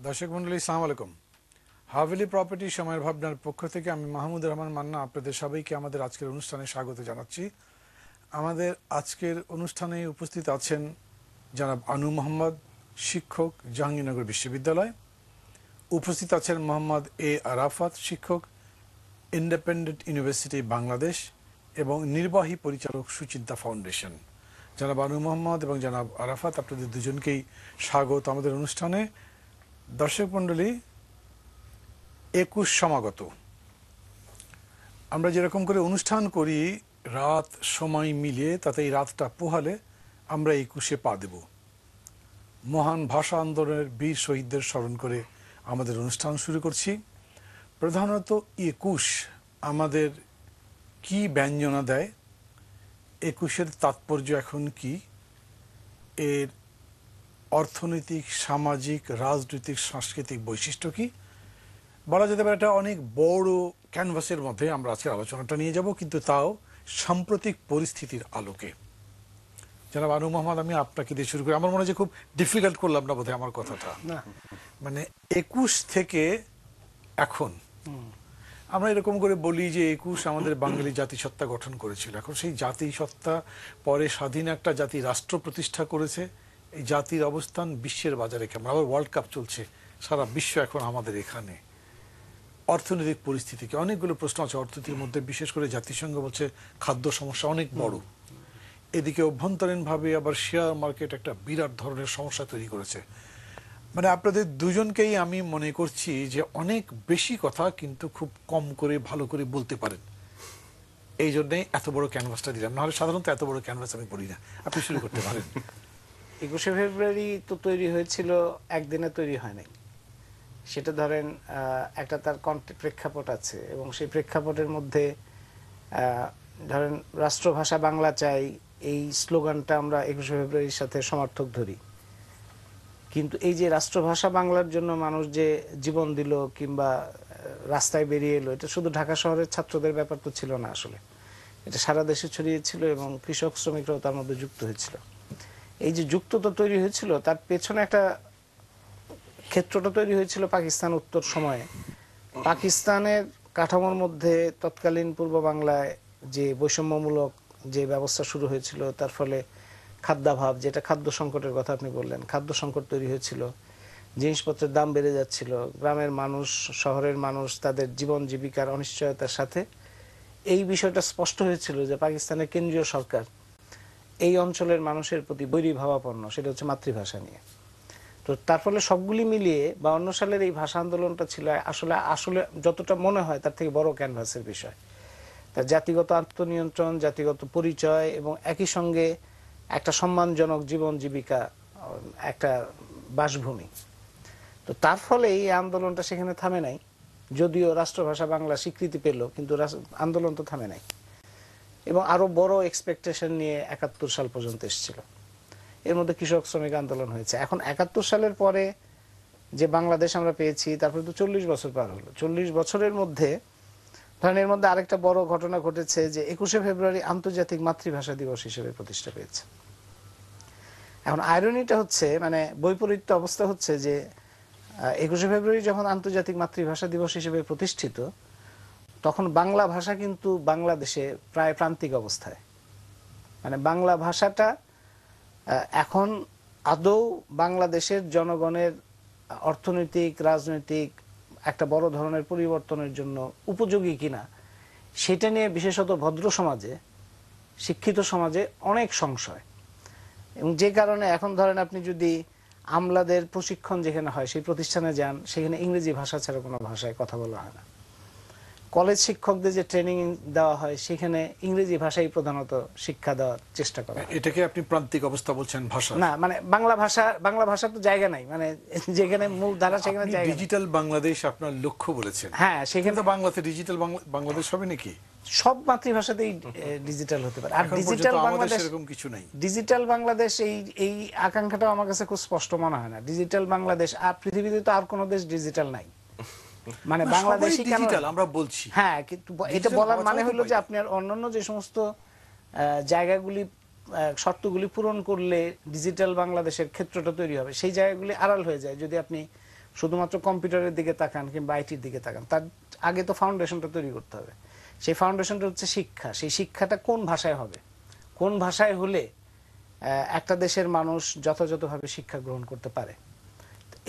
দর্শক মন্ডলী, আসসালামু আলাইকুম। হাভেলি প্রপার্টি সময়ের ভাবনার পক্ষ থেকে আমি মাহমুদুর রহমান মান্না আপনাদের সবাইকে আমাদের আজকের অনুষ্ঠানে স্বাগত জানাচ্ছি। আমাদের আজকের অনুষ্ঠানে উপস্থিত আছেন জনাব আনু মোহাম্মদ, শিক্ষক, জাহাঙ্গীরনগর বিশ্ববিদ্যালয়। উপস্থিত আছেন মোহাম্মদ এ আরাফাত, শিক্ষক, ইন্ডিপেন্ডেন্ট ইউনিভার্সিটি বাংলাদেশ এবং নির্বাহী পরিচালক সুচিন্তা ফাউন্ডেশন। জনাব আনু মোহাম্মদ এবং জনাব আরাফাত, আপনাদের দুজনকেই স্বাগত আমাদের অনুষ্ঠানে। দর্শক মণ্ডলী, 21 সমাগত। আমরা যেরকম করে অনুষ্ঠান করি রাত সময় মিলিয়ে, তাতে এই রাতটা পোহালে আমরা 21-এ পা দেব। মহান ভাষা আন্দোলনের বীর শহীদদের স্মরণ করে আমাদের অনুষ্ঠান শুরু করছি। প্রধানত 21 আমাদের কি ব্যঞ্জনা দেয়, 21-এর তাৎপর্য এখন কি, এর অর্থনৈতিক, সামাজিক, রাজনৈতিক, সাংস্কৃতিক বৈশিষ্ট্য কি, বলা যেতে পারে এটা অনেক বড় ক্যানভাসের মধ্যে আমরা আজকের আলোচনাটা নিয়ে যাব, কিন্তু তাও সাম্প্রতিক পরিস্থিতির আলোকে। জনাব আনু মোহাম্মদ, আমি আপনাকে দিয়ে শুরু করি। আমার মনে হয় যে খুব ডিফিকাল্ট করলাম না বোধহয় আমার কথাটা? না, মানে 21 থেকে এখন আমরা এরকম করে বলি যে 21 আমাদের বাঙালি জাতিসত্তা গঠন করেছিল। এখন সেই জাতিসত্তা পরে স্বাধীন একটা জাতি রাষ্ট্র প্রতিষ্ঠা করেছে। এই জাতির অবস্থান বিশ্বের বাজারে কেমন? আবার ওয়ার্ল্ড কাপ চলছে, সারা বিশ্ব এখন আমাদের এখানে। অর্থনৈতিক পরিস্থিতিকে অনেকগুলো প্রশ্ন আছে অর্থনীতির মধ্যে, বিশেষ করে জাতিসংঘ বলছে খাদ্য সমস্যা অনেক বড়। এদিকে অভ্যন্তরীণভাবে আবার শেয়ার মার্কেট একটা বিরাট ধরনের সমস্যা তৈরি করেছে। মানে আপনাদের দুজনকেই আমি মনে করছি যে অনেক বেশি কথা কিন্তু খুব কম করে ভালো করে বলতে পারেন। এই জন্যে এত বড় ক্যানভাসটা দিলাম, নাহলে সাধারণত এত বড় ক্যানভাস আমি বলি না। আপনি শুরু করতে পারেন। 21শে ফেব্রুয়ারি তো তৈরি হয়েছিল, একদিনে তৈরি হয় নাই। সেটা ধরেন একটা তার প্রেক্ষাপট আছে, এবং সেই প্রেক্ষাপটের মধ্যে ধরেন রাষ্ট্রভাষা বাংলা চাই, এই স্লোগানটা আমরা 21শে ফেব্রুয়ারির সাথে সমর্থক ধরি। কিন্তু এই যে রাষ্ট্রভাষা বাংলার জন্য মানুষ যে জীবন দিল কিংবা রাস্তায় বেরিয়ে এলো, এটা শুধু ঢাকা শহরের ছাত্রদের ব্যাপার তো ছিল না। আসলে এটা সারা দেশে ছড়িয়েছিল এবং কৃষক শ্রমিকরাও তার মধ্যে যুক্ত হয়েছিল। এই যে যুক্ততা তৈরি হয়েছিল, তার পেছনে একটা ক্ষেত্রটা তৈরি হয়েছিল পাকিস্তান উত্তর সময়ে। পাকিস্তানের কাঠামোর মধ্যে তৎকালীন পূর্ব বাংলায় যে বৈষম্যমূলক যে ব্যবস্থা শুরু হয়েছিল, তার ফলে খাদ্যাভাব, যেটা খাদ্য সংকটের কথা আপনি বললেন, খাদ্য সংকট তৈরি হয়েছিল, জিনিসপত্রের দাম বেড়ে যাচ্ছিল, গ্রামের মানুষ, শহরের মানুষ, তাদের জীবন জীবিকার অনিশ্চয়তার সাথে এই বিষয়টা স্পষ্ট হয়েছিল যে পাকিস্তানের কেন্দ্রীয় সরকার এই অঞ্চলের মানুষের প্রতি বৈরীভাবাপন্ন, সেটা হচ্ছে মাতৃভাষা নিয়ে। তো তার ফলে সবগুলি মিলিয়ে 52 সালের এই ভাষা আন্দোলনটা ছিল আসলে আসলে যতটা মনে হয় তার থেকে বড় ক্যানভাসের বিষয়। তার জাতিগত আত্মনিয়ন্ত্রণ, জাতিগত পরিচয় এবং একই সঙ্গে একটা সম্মানজনক জীবন জীবিকা, একটা বাসভূমি। তো তার ফলে এই আন্দোলনটা সেখানে থামে নাই। যদিও রাষ্ট্রভাষা বাংলা স্বীকৃতি পেল, কিন্তু আন্দোলন তো থামে নাই, এবং আরো বড় এক্সপেকটেশন নিয়ে 71 সাল পর্যন্ত এসেছিল। এর মধ্যে কৃষক শ্রমিক আন্দোলন হয়েছে। এখন 71 সালের পরে যে বাংলাদেশ আমরা পেয়েছি, তারপরে তো 40 বছর পার হলো। 40 বছরের মধ্যে ধরেন এর মধ্যে আরেকটা বড় ঘটনা ঘটেছে যে 21শে ফেব্রুয়ারি আন্তর্জাতিক মাতৃভাষা দিবস হিসেবে প্রতিষ্ঠা পেয়েছে। এখন আইরনিটা হচ্ছে, মানে বৈপরীত্য অবস্থা হচ্ছে যে 21শে ফেব্রুয়ারি যখন আন্তর্জাতিক মাতৃভাষা দিবস হিসেবে প্রতিষ্ঠিত, তখন বাংলা ভাষা কিন্তু বাংলাদেশে প্রায় প্রান্তিক অবস্থায়। মানে বাংলা ভাষাটা এখন আদৌ বাংলাদেশের জনগণের অর্থনৈতিক, রাজনৈতিক একটা বড় ধরনের পরিবর্তনের জন্য উপযোগী কিনা, সেটা নিয়ে বিশেষত ভদ্র সমাজে, শিক্ষিত সমাজে অনেক সংশয়। এবং যে কারণে এখন ধরেন আপনি যদি আমলাদের প্রশিক্ষণ যেখানে হয় সেই প্রতিষ্ঠানে যান, সেখানে ইংরেজি ভাষা ছাড়া কোনো ভাষায় কথা বলা হয় না। কলেজ শিক্ষকদের যে ট্রেনিং দেওয়া হয়, সেখানে ইংরেজি ভাষাই প্রধানত শিক্ষা দেওয়ার চেষ্টা করা হয়। এটাকে আপনি প্রান্তিক অবস্থা বলছেন ভাষা? না, মানে বাংলা ভাষার তো জায়গা নাই, মানে যেখানে মূল ধারা সেখানে জায়গা। ডিজিটাল বাংলাদেশ আপনার লক্ষ্য বলেছেন। হ্যাঁ, সেখানে তো বাংলাতে ডিজিটাল বাংলাদেশ হবে নাকি? সব মাতৃভাষাতেই ডিজিটাল হতে পারে। আর ডিজিটাল বাংলাদেশ এরকম কিছু নাই। ডিজিটাল বাংলাদেশ এই আকাঙ্ক্ষাটাও আমার কাছে খুব স্পষ্ট মনে হয় না। ডিজিটাল বাংলাদেশ, আর পৃথিবীতে তো আর কোনো দেশ ডিজিটাল নাই। মানে বাংলাদেশই ডিজিটাল আমরা বলছি। হ্যাঁ, কিন্তু এটা বলার মানে হলো যে আপনি আর অন্যান্য যে সমস্ত জায়গাগুলি, শর্তগুলি পূরণ করলে ডিজিটাল বাংলাদেশের ক্ষেত্রটা তৈরি হবে, সেই জায়গাগুলি আড়াল হয়ে যায় যদি আপনি শুধুমাত্র কম্পিউটারের দিকে তাকান কিংবা আইটির দিকে তাকান, তার আগে তো ফাউন্ডেশনটা তৈরি করতে হবে। সেই ফাউন্ডেশনটা হচ্ছে শিক্ষা। সেই শিক্ষাটা কোন ভাষায় হবে, কোন ভাষায় হলে একটা দেশের মানুষ যথাযথভাবে শিক্ষা গ্রহণ করতে পারে।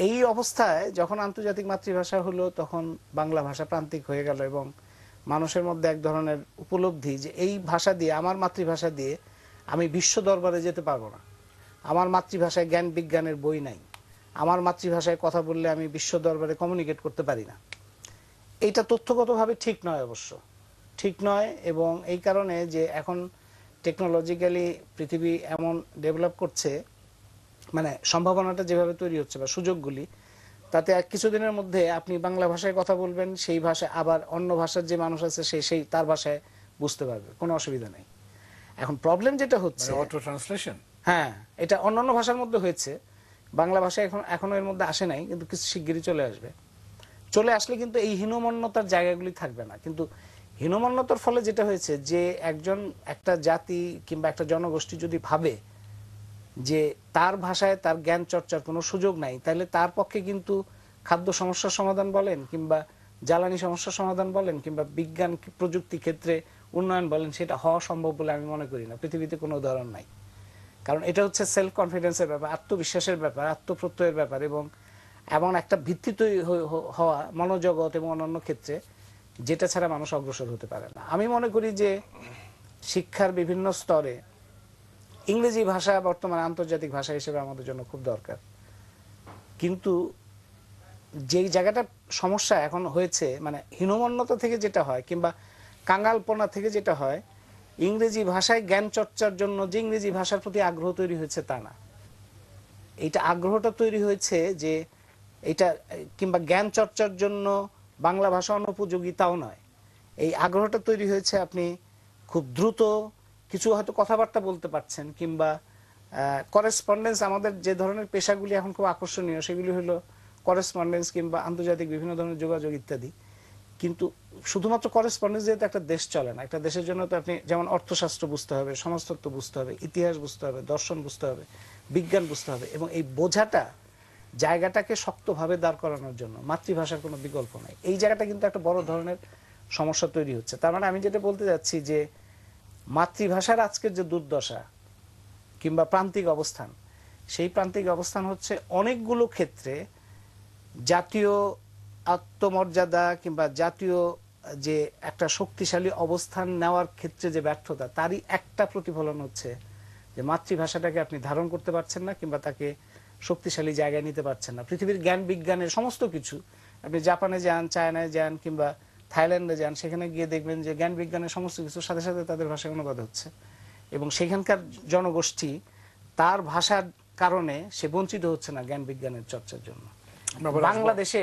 এই অবস্থায় যখন আন্তর্জাতিক মাতৃভাষা হলো, তখন বাংলা ভাষা প্রান্তিক হয়ে গেল এবং মানুষের মধ্যে এক ধরনের উপলব্ধি যে এই ভাষা দিয়ে, আমার মাতৃভাষা দিয়ে আমি বিশ্ব দরবারে যেতে পারবো না। আমার মাতৃভাষায় জ্ঞান বিজ্ঞানের বই নাই, আমার মাতৃভাষায় কথা বললে আমি বিশ্ব দরবারে কমিউনিকেট করতে পারি না। এইটা তথ্যগতভাবে ঠিক নয়, অবশ্য ঠিক নয়। এবং এই কারণে যে এখন টেকনোলজিক্যালি পৃথিবী এমন ডেভেলপ করছে, মানে সম্ভাবনাটা যেভাবে তৈরি হচ্ছে বা সুযোগগুলি, তাতে আর কিছুদিনের মধ্যে আপনি বাংলা ভাষায় কথা বলবেন, সেই ভাষায় আবার অন্য ভাষার যে মানুষ আছে সেই তার ভাষায় বুঝতে পারবে, কোনো অসুবিধা নেই। এখন প্রবলেম যেটা হচ্ছে, অটো ট্রান্সলেশন, হ্যাঁ, এটা অন্যান্য ভাষার মধ্যে হয়েছে, বাংলা ভাষায় এখনো এর মধ্যে আসে নাই, কিন্তু কিছু শিগগিরই চলে আসবে। চলে আসলে কিন্তু এই হীনমন্যতার জায়গাগুলি থাকবে না। কিন্তু হীনমন্যতার ফলে যেটা হয়েছে যে একটা জাতি কিংবা একটা জনগোষ্ঠী যদি ভাবে যে তার ভাষায় তার জ্ঞান চর্চার কোনো সুযোগ নাই, তাহলে তার পক্ষে কিন্তু খাদ্য সমস্যার সমাধান বলেন কিংবা জ্বালানি সমস্যার সমাধান বলেন কিংবা বিজ্ঞান প্রযুক্তি ক্ষেত্রে উন্নয়ন বলেন, সেটা হওয়া সম্ভব বলে আমি মনে করি না। পৃথিবীতে কোনো উদাহরণ নাই। কারণ এটা হচ্ছে সেলফ কনফিডেন্সের ব্যাপার, আত্মবিশ্বাসের ব্যাপার, আত্মপ্রত্যয়ের ব্যাপার এবং এমন একটা ভিত্তি তৈরি হওয়া মনোজগৎ এবং অন্যান্য ক্ষেত্রে, যেটা ছাড়া মানুষ অগ্রসর হতে পারে না। আমি মনে করি যে শিক্ষার বিভিন্ন স্তরে ইংরেজি ভাষা বর্তমানে আন্তর্জাতিক ভাষা হিসেবে আমাদের জন্য খুব দরকার। কিন্তু যেই জায়গাটা সমস্যা এখন হয়েছে, মানে হীনমন্যতা থেকে যেটা হয় কিংবা কাঙ্গালপনা থেকে যেটা হয়, ইংরেজি ভাষায় জ্ঞান চর্চার জন্য যে ইংরেজি ভাষার প্রতি আগ্রহ তৈরি হয়েছে তা না। এইটা আগ্রহটা তৈরি হয়েছে যে এটা, কিংবা জ্ঞান চর্চার জন্য বাংলা ভাষা অনুপযোগী তাও নয়। এই আগ্রহটা তৈরি হয়েছে আপনি খুব দ্রুত কিছু হয়তো কথাবার্তা বলতে পারছেন কিংবা করেসপন্ডেন্স, আমাদের যে ধরনের পেশাগুলি এখন খুব আকর্ষণীয় সেগুলি হলো করেসপন্ডেন্স কিংবা আন্তর্জাতিক বিভিন্ন ধরনের যোগাযোগ ইত্যাদি। কিন্তু শুধুমাত্র করেসপন্ডেন্স যেহেতু একটা দেশ চলে না, একটা দেশের জন্য তো আপনি যেমন অর্থশাস্ত্র বুঝতে হবে, সমাজতত্ত্ব বুঝতে হবে, ইতিহাস বুঝতে হবে, দর্শন বুঝতে হবে, বিজ্ঞান বুঝতে হবে। এবং এই বোঝাটা, জায়গাটাকে শক্তভাবে দাঁড় করানোর জন্য মাতৃভাষার কোনো বিকল্প নাই। এই জায়গাটা কিন্তু একটা বড় ধরনের সমস্যা তৈরি হচ্ছে। তার মানে আমি যেটা বলতে যাচ্ছি যে মাতৃভাষার আজকের যে দুর্দশা কিংবা প্রান্তিক অবস্থান, সেই প্রান্তিক অবস্থান হচ্ছে অনেকগুলো ক্ষেত্রে জাতীয় আত্মমর্যাদা কিংবা জাতীয় যে একটা শক্তিশালী অবস্থান নেওয়ার ক্ষেত্রে যে ব্যর্থতা, তারই একটা প্রতিফলন হচ্ছে যে মাতৃভাষাটাকে আপনি ধারণ করতে পারছেন না কিংবা তাকে শক্তিশালী জায়গায় নিতে পারছেন না। পৃথিবীর জ্ঞান বিজ্ঞানের সমস্ত কিছু, আপনি জাপানে যান, চায়নায় যান কিংবা থাইল্যান্ডে যান, সেখানে গিয়ে দেখবেন যে জ্ঞান বিজ্ঞানের সমস্ত কিছুর সাথে সাথে তাদের ভাষায় অনুবাদ হচ্ছে এবং সেখানকার জনগোষ্ঠী তার ভাষার কারণে সে বঞ্চিত হচ্ছে না জ্ঞান বিজ্ঞানের চর্চার জন্য। বাংলাদেশে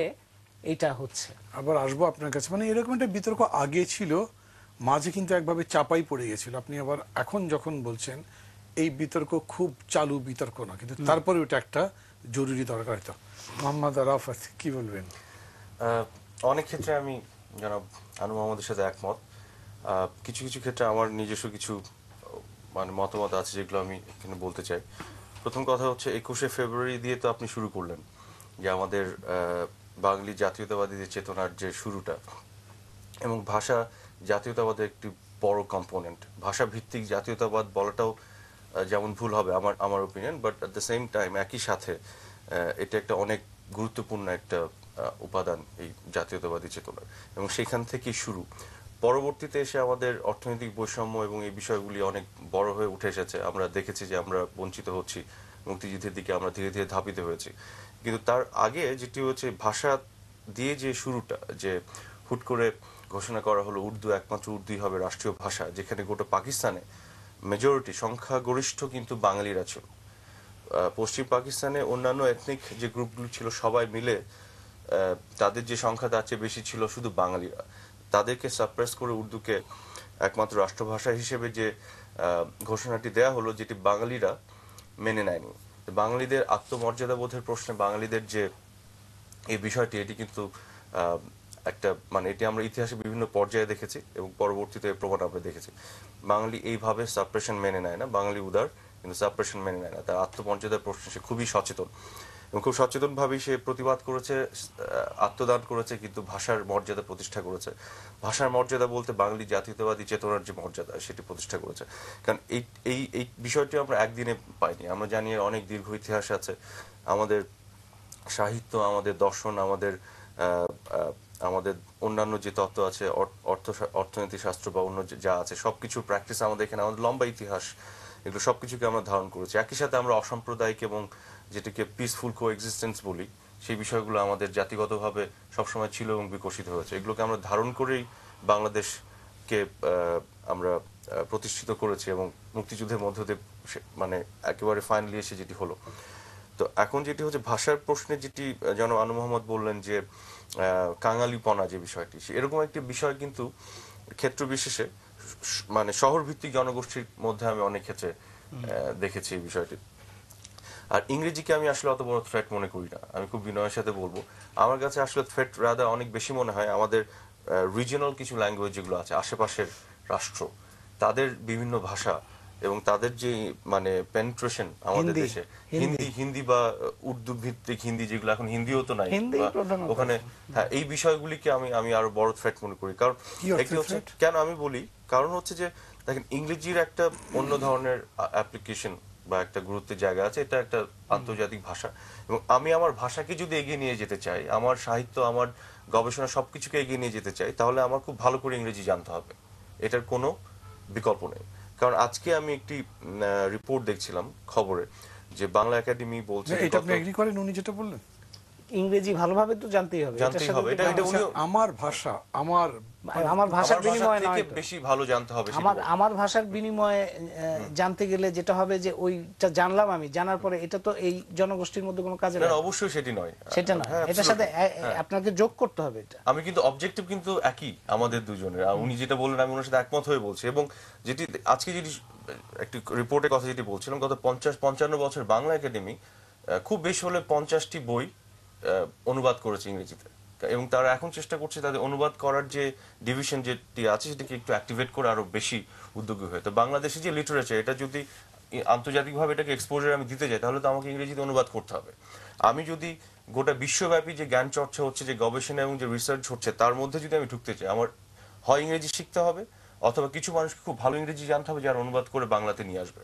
এইটা হচ্ছে। আবার আসবো আপনার কাছে, মানে এরকম একটা বিতর্ক আগে ছিল, মাঝে কিন্তু একভাবে চাপাই পড়ে গেছিল। আপনি আবার এখন যখন বলছেন এই বিতর্ক খুব চালু বিতর্ক না, কিন্তু তারপরে ওটা একটা জরুরি দরকার। তো মোহাম্মদ রাফাত কি বলবেন? অনেক ক্ষেত্রে আমি জনাব আনু মোহাম্মদের সাথে একমত। কিছু কিছু ক্ষেত্রে আমার নিজস্ব কিছু মানে মতামত আছে যেগুলো আমি এখানে বলতে চাই। প্রথম কথা হচ্ছে 21শে ফেব্রুয়ারি দিয়ে তো আপনি শুরু করলেন যে আমাদের বাঙালি জাতীয়তাবাদী যে চেতনার যে শুরুটা, এবং ভাষা জাতীয়তাবাদের একটি বড় কম্পোনেন্ট। ভাষা ভিত্তিক জাতীয়তাবাদ বলাটাও যেমন ভুল হবে আমার opinion, but at the same time একই সাথে এটা একটা অনেক গুরুত্বপূর্ণ একটা উপাদান এই জাতীয়তাবাদী চেতনার, এবং সেখান থেকেই শুরু। পরবর্তীতে এসে আমাদের অর্থনৈতিক বৈষম্য এবং এই বিষয়গুলি অনেক বড় হয়ে উঠে এসেছে। আমরা দেখেছি যে আমরা বঞ্চিত হচ্ছি, মুক্তিযুদ্ধের দিকে আমরা ধীরে ধীরে ধাবিত হয়েছি। কিন্তু তার আগে যেটি হচ্ছে ভাষা দিয়ে যে শুরুটা, যে হুট করে ঘোষণা করা হলো উর্দু, একমাত্র উর্দুই হবে রাষ্ট্রীয় ভাষা, যেখানে গোটা পাকিস্তানে মেজরিটি সংখ্যাগরিষ্ঠ কিন্তু বাঙালিরা ছিল। পশ্চিম পাকিস্তানে অন্যান্য এথনিক যে গ্রুপগুলো ছিল সবাই মিলে তাদের যে সংখ্যা তার চেয়ে বেশি ছিল শুধু বাঙালিরা। তাদেরকে সাপ্রেস করে উর্দুকে একমাত্র রাষ্ট্রভাষা হিসেবে যে ঘোষণাটি দেয়া হলো, যেটি বাঙালিরা মেনে নেয়নি। বাঙালিদের আত্মমর্যাদা বোধের প্রশ্নে বাঙালিদের যে এই বিষয়টি, এটি কিন্তু একটা মানে এটি আমরা ইতিহাসে বিভিন্ন পর্যায়ে দেখেছি এবং পরবর্তীতে প্রমাণ আমরা দেখেছি। বাঙালি এইভাবে সাপ্রেশন মেনে নেয় না, বাঙালি উদার কিন্তু সাপ্রেশন মেনে নেয় না। তার আত্মমর্যাদার প্রশ্নে সে খুবই সচেতন এবং খুব সচেতনভাবেই সে প্রতিবাদ করেছে, আত্মদান করেছে, কিন্তু ভাষার মর্যাদা প্রতিষ্ঠা করেছে। ভাষার মর্যাদা বলতে বাঙালি জাতীয়তাবাদী চেতনার যে মর্যাদা সেটি প্রতিষ্ঠা করেছে। কারণ এই এই এই বিষয়টি আমরা একদিনে পাইনি, আমরা জানি এর অনেক দীর্ঘ ইতিহাস আছে। আমাদের সাহিত্য, আমাদের দর্শন, আমাদের আমাদের অন্যান্য যে তত্ত্ব আছে, অর্থনীতি শাস্ত্র বা অন্য যা আছে সবকিছুর প্র্যাকটিস আমাদের এখানে, আমাদের লম্বা ইতিহাস, এগুলো সবকিছুকে আমরা ধারণ করেছি। একই সাথে আমরা অসাম্প্রদায়িক এবং যেটাকে পিসফুল কো এক্সিস্টেন্স বলি, সেই বিষয়গুলো আমাদের জাতিগতভাবে সবসময় ছিল এবং বিকশিত হয়েছে। এগুলোকে আমরা ধারণ করেই বাংলাদেশকে আমরা প্রতিষ্ঠিত করেছি এবং মুক্তিযুদ্ধের মধ্য দিয়ে মানে একেবারে ফাইনালি এসে যেটি হলো। তো এখন যেটি হচ্ছে ভাষার প্রশ্নে, যেটি জনাব আনু মোহাম্মদ বললেন যে কাঙালিপনা যে বিষয়টি, এরকম একটি বিষয় কিন্তু ক্ষেত্র বিশেষে মানে শহর ভিত্তিক জনগোষ্ঠীর মধ্যে আমি অনেক ক্ষেত্রে দেখেছি এই বিষয়টি। আর ইংরেজিকে আমি আসলে অত বড় থ্রেট মনে করি না, আমি খুব বিনয়ের সাথে বলবো। আমার কাছে আসলে থ্রেট রাদার অনেক বেশি মনে হয় আমাদের রিজিওনাল কিছু ল্যাঙ্গুয়েজ যেগুলো আছে, আশেপাশের রাষ্ট্র, তাদের বিভিন্ন ভাষা এবং তাদের যে মানে পেনিট্রেশন আমাদের দেশে, হিন্দি বা উর্দু ভিত্তিক হিন্দি, যেগুলো এখন হিন্দিও তো নাই ওখানে, হ্যাঁ, এই বিষয়গুলিকে আমি আরো বড় থ্রেট মনে করি। কারণ কেন আমি বলি, কারণ হচ্ছে যে দেখেন, ইংরেজির একটা অন্য ধরনের অ্যাপ্লিকেশন বা একটা গুরুত্বের জায়গা আছে, এটা একটা আন্তর্জাতিক ভাষা এবং আমি আমার ভাষাকে যদি এগিয়ে নিয়ে যেতে চাই, আমার সাহিত্য, আমার গবেষণা সবকিছুকে এগিয়ে নিয়ে যেতে চাই, তাহলে আমার খুব ভালো করে ইংরেজি জানতে হবে, এটার কোনো বিকল্প নেই। কারণ আজকে আমি একটি রিপোর্ট দেখছিলাম খবরে যে বাংলা একাডেমি বলছে, এটা আপনি এগ্রি করেন উনি যেটা বললেন? ইংরেজি ভালোভাবে তো জানতেই হবে, আমার ভাষা, আমার ভাষার বিনিময়ে নয়, বেশি ভালো জানতে হবে। আমার ভাষার বিনিময়ে জানতে গেলে যেটা হবে যে ওইটা জানলাম, আমি জানার পরে এটা তো এই জনগোষ্ঠীর মধ্যে কোনো কাজে না, অবশ্যই সেটি নয়, সেটা নয়, এটার সাথে আপনাকে যোগ করতে হবে এটা। আমি কিন্তু অবজেক্টিভ কিন্তু একই আমাদের দুজনের, উনি যেটা বললেন আমি ওনার সাথে একমত হয়ে বলছি। এবং যেটি আজকে যেটি একটি রিপোর্টের কথা যেটি বলছিলাম, গত 50-55 বছর বাংলা একাডেমি খুব বেশি হলে 50টি বই অনুবাদ করেছে ইংরেজিতে, এবং তারা এখন চেষ্টা করছে তাদের অনুবাদ করার যে ডিভিশন যেটি আছে সেটাকে একটু অ্যাক্টিভেট করে আরো বেশি উদ্যোগী হয়। তো বাংলাদেশে যে লিটারেচার, এটা যদি আন্তর্জাতিকভাবে এটাকে এক্সপোজার আমি দিতে চাই, তাহলে তো আমাকে ইংরেজিতে অনুবাদ করতে হবে। আমি যদি গোটা বিশ্বব্যাপী যে জ্ঞান চর্চা হচ্ছে, যে গবেষণা এবং যে রিসার্চ হচ্ছে, তার মধ্যে যদি আমি ঢুকতে চাই, আমার হয় ইংরেজি শিখতে হবে, অথবা কিছু মানুষকে খুব ভালো ইংরেজি জানতে হবে যারা অনুবাদ করে বাংলাতে নিয়ে আসবে।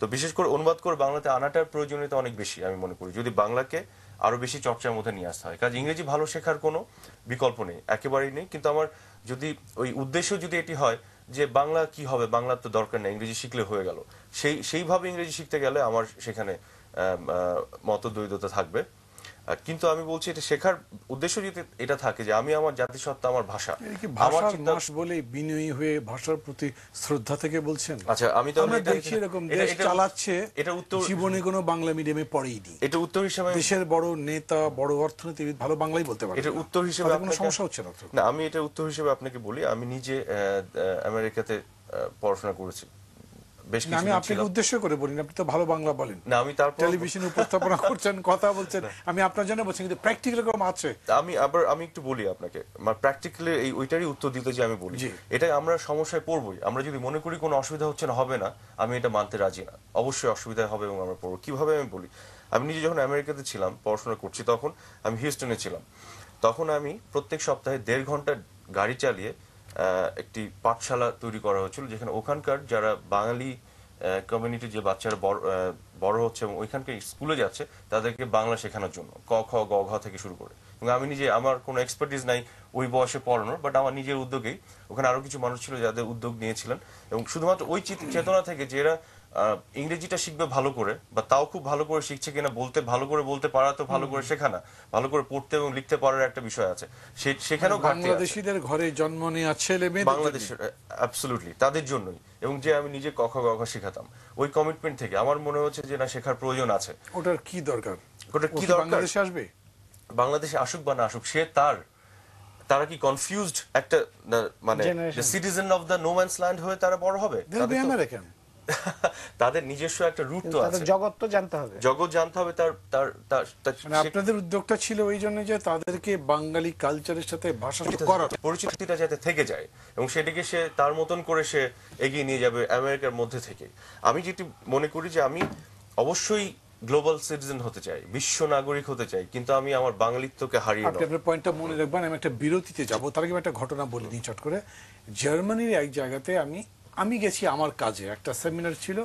তো বিশেষ করে অনুবাদ করে বাংলাতে আনাটার প্রয়োজনীয়তা অনেক বেশি আমি মনে করি, যদি বাংলাকে আরো বেশি চর্চার মধ্যে নিয়ে আসতে হয়। কাজে ইংরেজি ভালো শেখার কোনো বিকল্প নেই, একেবারেই নেই। কিন্তু আমার যদি ওই উদ্দেশ্য যদি এটি হয় যে বাংলা কি হবে, বাংলার তো দরকার নেই, ইংরেজি শিখলে হয়ে গেল, সেইভাবে ইংরেজি শিখতে গেলে আমার সেখানে মতদ্বৈধতা থাকবে। কিন্তু আমি বলছি, এটা শেখার উদ্দেশ্য যদি এটা থাকে যে আমি আমার জাতিসত্তা, আমার ভাষা, আমার মাস বলে বিনয়ী হয়ে ভাষার প্রতি শ্রদ্ধা থেকে বলছেন। আচ্ছা, আমি তাহলে দেখি এরকম দেশ চালাচ্ছে, এটা উত্তর জীবনে কোনো বাংলা মিডিয়ামে পড়েইনি, এটা উত্তর হিসেবে দেশের বড় নেতা, বড় অর্থনীতিবিদ ভালো বাংলাই বলতে পারে, এটা উত্তর হিসেবে কোনো সমস্যা হচ্ছে না। আমি এটা উত্তর হিসেবে আপনাকে বলি, আমি নিজে আমেরিকাতে পড়াশোনা করেছি, আমি আপনাকে উদ্দেশ্য করে বলি, আপনি তো ভালো বাংলা বলেন, না আমি তারপর টেলিভিশনে উপস্থাপনা করছেন, কথা বলছেন, আমি আপনার জন্য বলছি, কিন্তু প্র্যাকটিক্যাল এরকম আছে। আমি একটু বলি আপনাকে, প্র্যাকটিক্যালি ওইটারই উত্তর দিতে যে আমি বলি, এটা আমরা সমস্যায় পড়বই। আমরা যদি মনে করি কোনো অসুবিধা হচ্ছে না, হবে না, আমি এটা মানতে রাজি না, অবশ্যই অসুবিধা হবে এবং আমরা পড়বো। কিভাবে আমি বলি, আমি নিজে যখন আমেরিকাতে ছিলাম, পড়াশোনা করছি, তখন আমি হিউস্টনে ছিলাম। তখন আমি প্রত্যেক সপ্তাহে 1.5 ঘন্টা গাড়ি চালিয়ে একটি পাঠশালা তৈরি করা হয়েছিল, যেখানে ওখানকার যারা বাঙালি কমিউনিটির যে বাচ্চারা বড় হচ্ছে এবং ওইখানকার স্কুলে যাচ্ছে, তাদেরকে বাংলা শেখানোর জন্য ক খ গ ঘ থেকে শুরু করে। এবং আমি নিজে, আমার কোনো এক্সপার্টিস নাই ওই বয়সে পড়ানোর, বাট আমার নিজের উদ্যোগেই, ওখানে আরো কিছু মানুষ ছিল যাদের উদ্যোগ নিয়েছিলেন, এবং শুধুমাত্র ওই চেতনা থেকে যে এরা ইংরেজিটা শিখবে ভালো করে, বা তাও খুব ভালো করে শিখছে কিনা, ভালো করে বলতে পারা তো ভালো করে শেখা না, ভালো করে পড়তে এবং লিখতে পারার একটা বিষয় আছে, সেখানেও বাংলাদেশিদের ঘরে জন্ম নেওয়া ছেলে মেয়ে বাংলাদেশের অ্যাবসলিউটলি তাদের জন্যই। এবং যে আমি নিজে ক খ গ ঘ শেখাতাম, ওই কমিটমেন্ট থেকে আমার মনে হচ্ছে যে না, শেখার প্রয়োজন আছে। ওটার কি দরকার, বাংলাদেশে আসবে, বাংলাদেশে আসুক বা না আসুক, তারা কি কনফিউজড একটা মানে citizen of the no man's land হয়ে তারা বড় হবে? তাদের নিজস্ব একটা রুট তো তাদের আছে, জগৎ তো জানতে হবে। জগৎ জানতে হবে, তার তার তার তার মানে আপনাদের উদ্যোগটা ছিল ওই জন্য যে তাদেরকে বাঙালি কালচারের সাথে ভাষা করার। পরিচিতিটা যাতে থেকে যায় এবং সেটাকে সে তার মতন করে সে এগিয়ে নিয়ে যাবে আমেরিকার মধ্যে থেকে। আমি যেটি মনে করি যে আমি অবশ্যই গ্লোবাল সিটিজেন হতে চাই, বিশ্ব নাগরিক হতে চাই, কিন্তু আমি আমার বাঙালিত্বকে হারিয়ে আপনি আপনার পয়েন্টটা মনে রাখবেন। আমি একটা বিরতিতে যাব, তার আগে আমি একটা ঘটনা বলে দিই চট করে। জার্মানির এক জায়গাতে আমি গেছি আমার কাজে, একটা সেমিনার ছিল,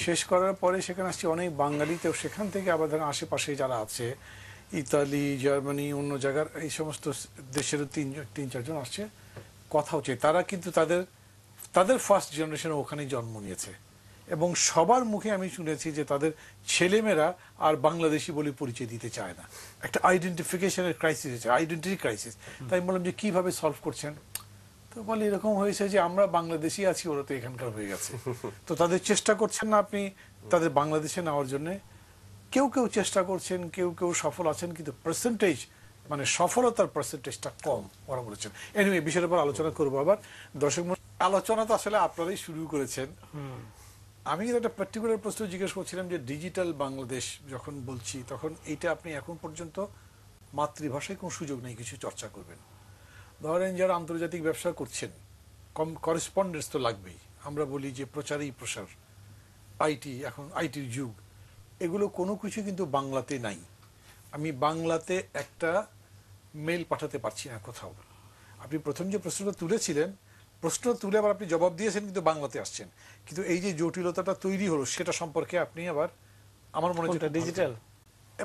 শেষ করার পরে সেখানে আসছি অনেক বাঙালি। তো সেখান থেকে আবার ধরেন আশেপাশে যারা আছে, ইতালি, জার্মানি, অন্য জায়গার এই সমস্ত দেশেরও তিন চারজন আসছে, কথা হচ্ছে। তারা কিন্তু তাদের ফার্স্ট জেনারেশন ওখানেই জন্ম নিয়েছে এবং সবার মুখে আমি শুনেছি যে তাদের ছেলেমেয়েরা আর বাংলাদেশি বলে পরিচয় দিতে চায় না। একটা আইডেন্টিফিকেশনের ক্রাইসিস আছে, আইডেন্টিটি ক্রাইসিস। তাই আমি বললাম যে কিভাবে সলভ করছেন? তো বলে এরকম হয়েছে যে আমরা বাংলাদেশি আছি, ওরা তো এখানকার হয়ে গেছে। তো তাদের চেষ্টা করছেন না আপনি তাদের বাংলাদেশে নেওয়ার জন্য? কেউ কেউ চেষ্টা করছেন, কেউ কেউ সফল আছেন, কিন্তু পার্সেন্টেজ মানে সফলতার পার্সেন্টেজটা কম ওরা বলেছেন। এনিওয়ে বিষয়ের উপর আলোচনা করবো আবার। দর্শক আলোচনা তো আসলে আপনারাই শুরু করেছেন। আমি একটা পার্টিকুলার প্রশ্ন জিজ্ঞেস করছিলাম যে ডিজিটাল বাংলাদেশ যখন বলছি, তখন এইটা আপনি এখন পর্যন্ত মাতৃভাষায় কোনো সুযোগ নেই কিছু চর্চা করবেন। ধরেন যারা আন্তর্জাতিক ব্যবসা করছেন, করেসপন্ডেন্স তো লাগবেই। আমরা বলি যে প্রচারই প্রসার, আইটি, এখন আইটির যুগ, এগুলো কোনো কিছু কিন্তু বাংলাতে নাই। আমি বাংলাতে একটা মেল পাঠাতে পারছি না কোথাও। আপনি প্রথম যে প্রশ্নটা তুলেছিলেন, প্রশ্ন তুলে আবার আপনি জবাব দিয়েছেন কিন্তু বাংলাতে আসছেন, কিন্তু এই যে জটিলতাটা তৈরি হলো সেটা সম্পর্কে আপনি আবার আমার মনে হচ্ছে ডিজিটাল,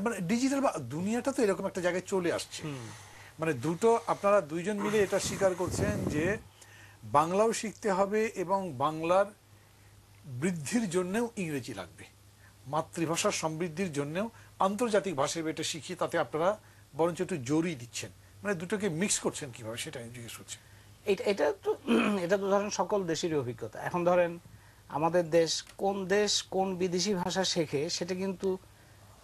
মানে ডিজিটাল বা দুনিয়াটা তো এরকম একটা জায়গায় চলে আসছে। মানে দুটো আপনারা দুইজন মিলে এটা স্বীকার করছেন যে বাংলাও শিখতে হবে এবং বাংলার বৃদ্ধির জন্যও ইংরেজি লাগবে, মাতৃভাষার সমৃদ্ধির জন্যও আন্তর্জাতিক ভাষা এটা শিখিয়ে তাতে আপনারা বরঞ্চ একটু জোরই দিচ্ছেন। মানে দুটোকে মিক্স করছেন কিভাবে সেটা আমি জিজ্ঞেস করছি। এটা তো ধরেন সকল দেশেরই অভিজ্ঞতা। এখন ধরেন আমাদের দেশ কোন বিদেশি ভাষা শেখে সেটা কিন্তু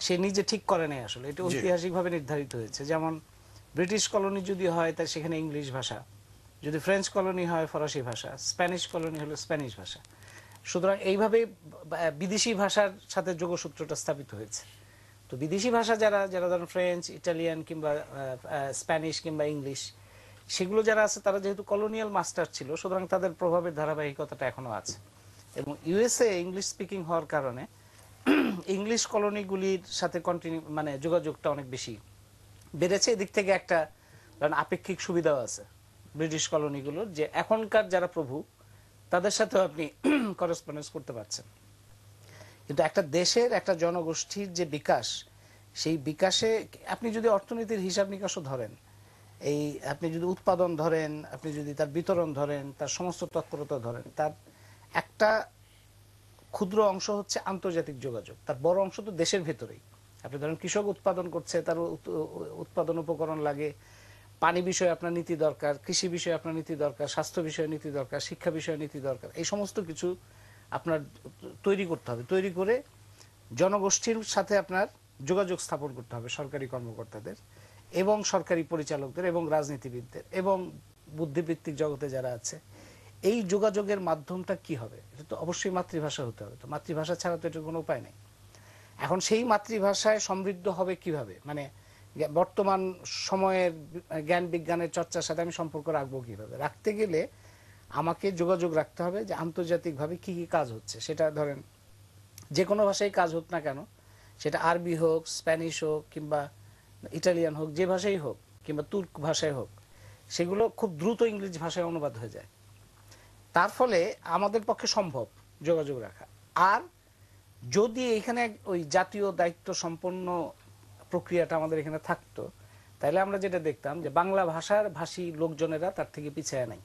সে নিজে ঠিক করে নাই আসলে, এটা ঐতিহাসিকভাবে নির্ধারিত হয়েছে। যেমন ব্রিটিশ কলোনি যদি হয় তাই সেখানে ইংলিশ ভাষা, যদি ফ্রেঞ্চ কলোনি হয় ফরাসি ভাষা, স্প্যানিশ কলোনি হলো স্প্যানিশ ভাষা। সুতরাং এইভাবে বিদেশি ভাষার সাথে যোগসূত্রটা স্থাপিত হয়েছে। তো বিদেশি ভাষা যারা ধরেন ফ্রেঞ্চ, ইটালিয়ান কিংবা স্প্যানিশ কিংবা ইংলিশ, সেগুলো যারা আছে তারা যেহেতু কলোনিয়াল মাস্টার ছিল, সুতরাং তাদের প্রভাবের ধারাবাহিকতাটা এখনো আছে। এবং ইউএসএ ইংলিশ স্পিকিং হওয়ার কারণে ইংলিশ কলোনিগুলির সাথে মানে যোগাযোগটা অনেক বেশি বেড়েছে। এদিক থেকে একটা আপেক্ষিক সুবিধাও আছে ব্রিটিশ কলোনিগুলোর, যে এখনকার যারা প্রভু তাদের সাথেও আপনি করেসপন্ডেন্স করতে পারছেন। কিন্তু একটা দেশের একটা জনগোষ্ঠীর যে বিকাশ, সেই বিকাশে আপনি যদি অর্থনীতির হিসাব নিকাশও ধরেন, এই আপনি যদি উৎপাদন ধরেন, আপনি যদি তার বিতরণ ধরেন, তার সমস্ত তৎপরতা ধরেন, তার একটা ক্ষুদ্র অংশ হচ্ছে আন্তর্জাতিক যোগাযোগ, তার বড় অংশ তো দেশের ভেতরেই। আপনি ধরেন কৃষক উৎপাদন করছে, তার উৎপাদন উপকরণ লাগে, পানি বিষয়ে আপনার নীতি দরকার, কৃষি বিষয়ে আপনার নীতি দরকার, স্বাস্থ্য বিষয়ে নীতি দরকার, শিক্ষা বিষয়ে নীতি দরকার। এই সমস্ত কিছু আপনার তৈরি করতে হবে। তৈরি করে জনগোষ্ঠীর সাথে আপনার যোগাযোগ স্থাপন করতে হবে, সরকারি কর্মকর্তাদের এবং সরকারি পরিচালকদের এবং রাজনীতিবিদদের এবং বুদ্ধিবৃত্তিক জগতে যারা আছে। এই যোগাযোগের মাধ্যমটা কি হবে? এটা তো অবশ্যই মাতৃভাষা হতে হবে। তো মাতৃভাষা ছাড়া তো এটার কোনো উপায় নেই। এখন সেই মাতৃভাষায় সমৃদ্ধ হবে কিভাবে? মানে বর্তমান সময়ের জ্ঞান বিজ্ঞানের চর্চার সাথে আমি সম্পর্ক রাখবো কিভাবে? রাখতে গেলে আমাকে যোগাযোগ রাখতে হবে যে আন্তর্জাতিকভাবে কি কি কাজ হচ্ছে। সেটা ধরেন যে কোনো ভাষায় কাজ হোক না কেন, সেটা আরবি হোক, স্প্যানিশ হোক কিংবা ইটালিয়ান হোক, যে ভাষাই হোক, কিংবা তুর্ক ভাষায় হোক, সেগুলো খুব দ্রুত ইংরেজি ভাষায় অনুবাদ হয়ে যায়। তার ফলে আমাদের পক্ষে সম্ভব যোগাযোগ রাখা। আর যদি এখানে ওই জাতীয় দায়িত্ব সম্পন্ন প্রক্রিয়াটা আমাদের এখানে থাকতো, তাহলে আমরা যেটা দেখতাম যে বাংলা ভাষার ভাষী লোকজনেরা তার থেকে পিছিয়ে নাই।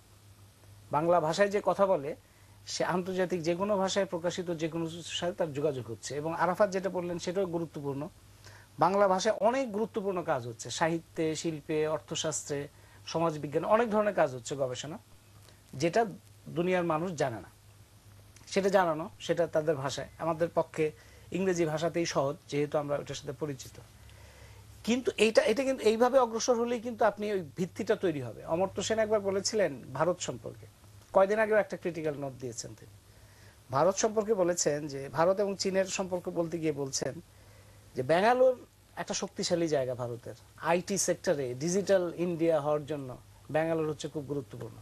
বাংলা ভাষায় যে কথা বলে সে আন্তর্জাতিক যে কোনো ভাষায় প্রকাশিত যে কোনো সাথে তার যোগাযোগ হচ্ছে। এবং আরাফাত যেটা বললেন সেটাও গুরুত্বপূর্ণ। বাংলা ভাষায় অনেক গুরুত্বপূর্ণ কাজ হচ্ছে, সাহিত্যে, শিল্পে, অর্থশাস্ত্রে, সমাজবিজ্ঞানে অনেক ধরনের কাজ হচ্ছে, গবেষণা, যেটা দুনিয়ার মানুষ জানে না। সেটা জানানো, সেটা তাদের ভাষায়। আমাদের পক্ষে ইংরেজি ভাষাতেই সহজ, যেহেতু আমরা ওটার সাথে পরিচিত। কিন্তু এটা কিন্তু এইভাবে অগ্রসর হলেই কিন্তু আপনি ওই ভিত্তিটা তৈরি হবে। অমর্ত্য সেন একবার বলেছিলেন ভারত সম্পর্কে, কয়দিন আগেও একটা ক্রিটিক্যাল নোট দিয়েছেন তিনি, ভারত সম্পর্কে বলেছেন যে ভারত এবং চীনের সম্পর্ক বলতে গিয়ে বলছেন যে ব্যাঙ্গালোর একটা শক্তিশালী জায়গা ভারতের, আইটি সেক্টরে ডিজিটাল ইন্ডিয়া হওয়ার জন্য ব্যাঙ্গালোর হচ্ছে খুব গুরুত্বপূর্ণ।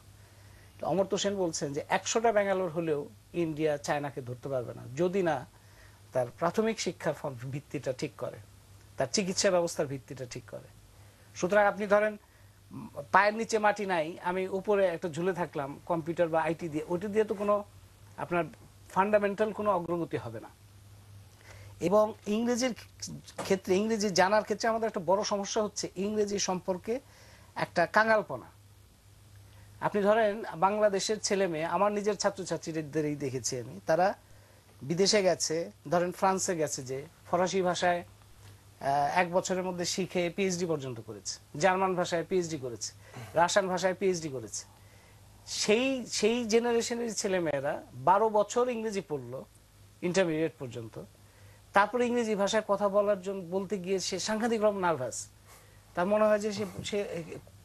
তো অমর্ত্য সেন বলছেন যে 100টা ব্যাঙ্গালোর হলেও ইন্ডিয়া চায়নাকে ধরতে পারবে না যদি না তার প্রাথমিক শিক্ষার ভিত্তিটা ঠিক করে, তার চিকিৎসা ব্যবস্থার ভিত্তিটা ঠিক করে। সুতরাং আপনি ধরেন পায়ের নিচে মাটি নাই, আমি উপরে একটা ঝুলে থাকলাম কম্পিউটার বা আইটি দিয়ে, ওইটা দিয়ে তো কোনো আপনার ফান্ডামেন্টাল কোনো অগ্রগতি হবে না। এবং ইংরেজির ক্ষেত্রে, ইংরেজি জানার ক্ষেত্রে আমাদের একটা বড় সমস্যা হচ্ছে ইংরেজি সম্পর্কে একটা কাঙালপনা। আপনি ধরেন বাংলাদেশের ছেলে মেয়ে, আমার নিজের ছাত্রছাত্রীদেরই দেখেছি আমি, তারা বিদেশে গেছে, ধরেন ফ্রান্সে গেছে, যে ফরাসি ভাষায় 1 বছরের মধ্যে শিখে পিএইচডি পর্যন্ত করেছে, জার্মান ভাষায় পিএইচডি করেছে, রাশিয়ান ভাষায় পিএইচডি করেছে। সেই জেনারেশনের ছেলে মেয়েরা 12 বছর ইংরেজি পড়লো ইন্টারমিডিয়েট পর্যন্ত, তারপরে ইংরেজি ভাষায় কথা বলার জন্য বলতে গিয়ে সে সাংঘাতিক রকম নার্ভাস। তার মনে হয় যে সে